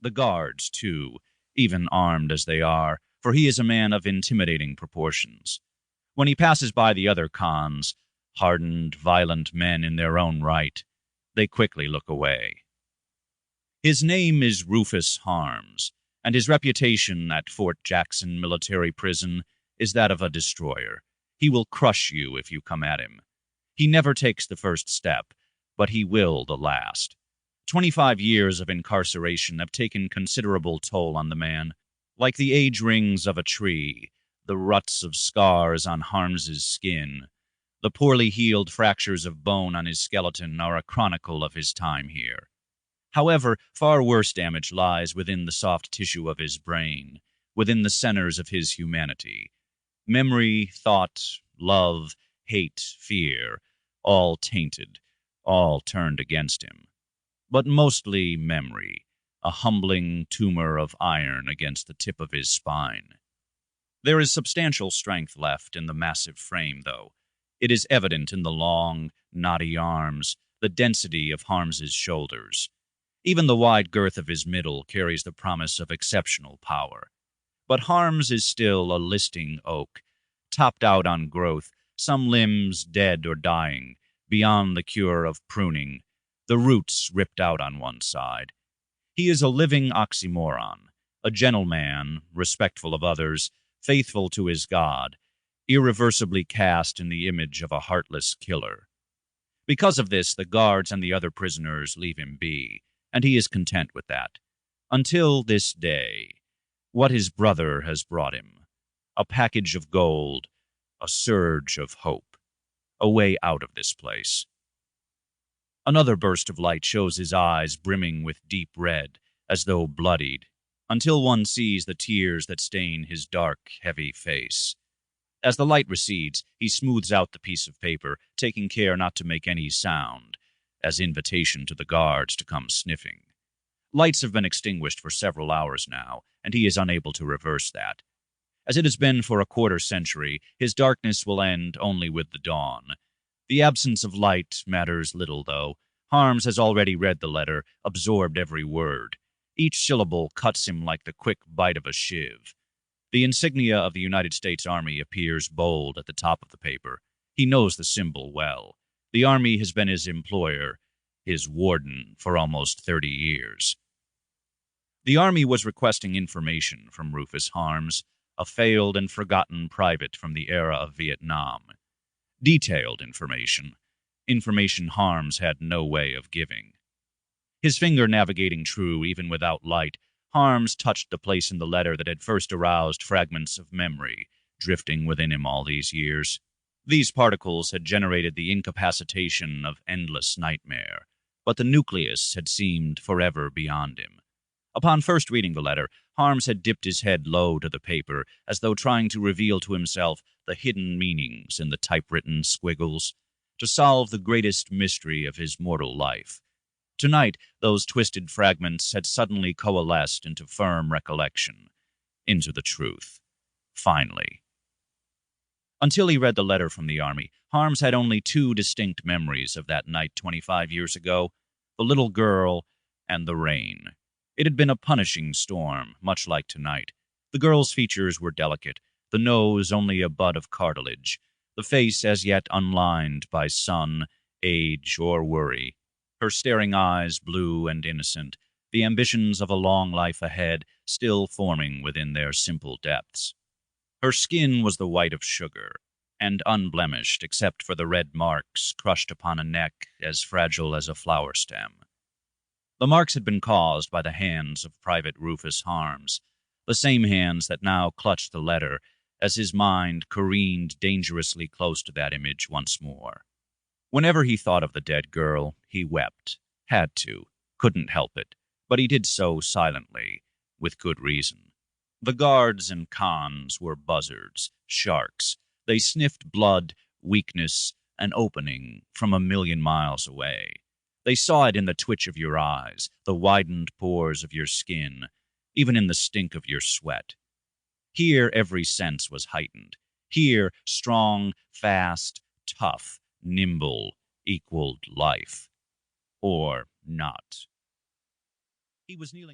The guards, too, even armed as they are, for he is a man of intimidating proportions. When he passes by the other cons, hardened, violent men in their own right, they quickly look away. His name is Rufus Harms, and his reputation at Fort Jackson Military Prison is that of a destroyer. He will crush you if you come at him. He never takes the first step, but he will the last. 25 years of incarceration have taken considerable toll on the man. Like the age rings of a tree, the ruts of scars on Harms's skin, the poorly healed fractures of bone on his skeleton are a chronicle of his time here. However, far worse damage lies within the soft tissue of his brain, within the centers of his humanity. Memory, thought, love, hate, fear, all tainted, all turned against him. But mostly memory, a humbling tumor of iron against the tip of his spine. There is substantial strength left in the massive frame, though. It is evident in the long, knotty arms, the density of Harms's shoulders. Even the wide girth of his middle carries the promise of exceptional power. But Harms is still a listing oak, topped out on growth, some limbs dead or dying, beyond the cure of pruning, the roots ripped out on one side. He is a living oxymoron, a gentleman, respectful of others, faithful to his God, irreversibly cast in the image of a heartless killer. Because of this, the guards and the other prisoners leave him be, and he is content with that. Until this day, what his brother has brought him: a package of gold, a surge of hope, a way out of this place. Another burst of light shows his eyes brimming with deep red, as though bloodied, until one sees the tears that stain his dark, heavy face. As the light recedes, he smooths out the piece of paper, taking care not to make any sound, as invitation to the guards to come sniffing. Lights have been extinguished for several hours now, and he is unable to reverse that. As it has been for a quarter-century, his darkness will end only with the dawn. The absence of light matters little, though. Harms has already read the letter, absorbed every word. Each syllable cuts him like the quick bite of a shiv. The insignia of the United States Army appears bold at the top of the paper. He knows the symbol well. The Army has been his employer, his warden, for almost 30 years. The Army was requesting information from Rufus Harms, a failed and forgotten private from the era of Vietnam. Detailed information Harms had no way of giving. His finger navigating true even without light, Harms touched the place in the letter that had first aroused fragments of memory, drifting within him all these years. These particles had generated the incapacitation of endless nightmare, but the nucleus had seemed forever beyond him. Upon first reading the letter, Harms had dipped his head low to the paper, as though trying to reveal to himself the hidden meanings in the typewritten squiggles, to solve the greatest mystery of his mortal life. Tonight, those twisted fragments had suddenly coalesced into firm recollection, into the truth. Finally. Until he read the letter from the Army, Harms had only two distinct memories of that night 25 years ago: the little girl and the rain. It had been a punishing storm, much like tonight. The girl's features were delicate, the nose only a bud of cartilage, the face as yet unlined by sun, age, or worry. Her staring eyes blue and innocent, the ambitions of a long life ahead still forming within their simple depths. Her skin was the white of sugar, and unblemished except for the red marks crushed upon a neck as fragile as a flower stem. The marks had been caused by the hands of Private Rufus Harms, the same hands that now clutched the letter as his mind careened dangerously close to that image once more. Whenever he thought of the dead girl, he wept. Had to. Couldn't help it. But he did so silently, with good reason. The guards and cons were buzzards, sharks. They sniffed blood, weakness, an opening from a million miles away. They saw it in the twitch of your eyes, the widened pores of your skin, even in the stink of your sweat. Here every sense was heightened. Here strong, fast, tough, nimble equaled life. Or not. He was kneeling.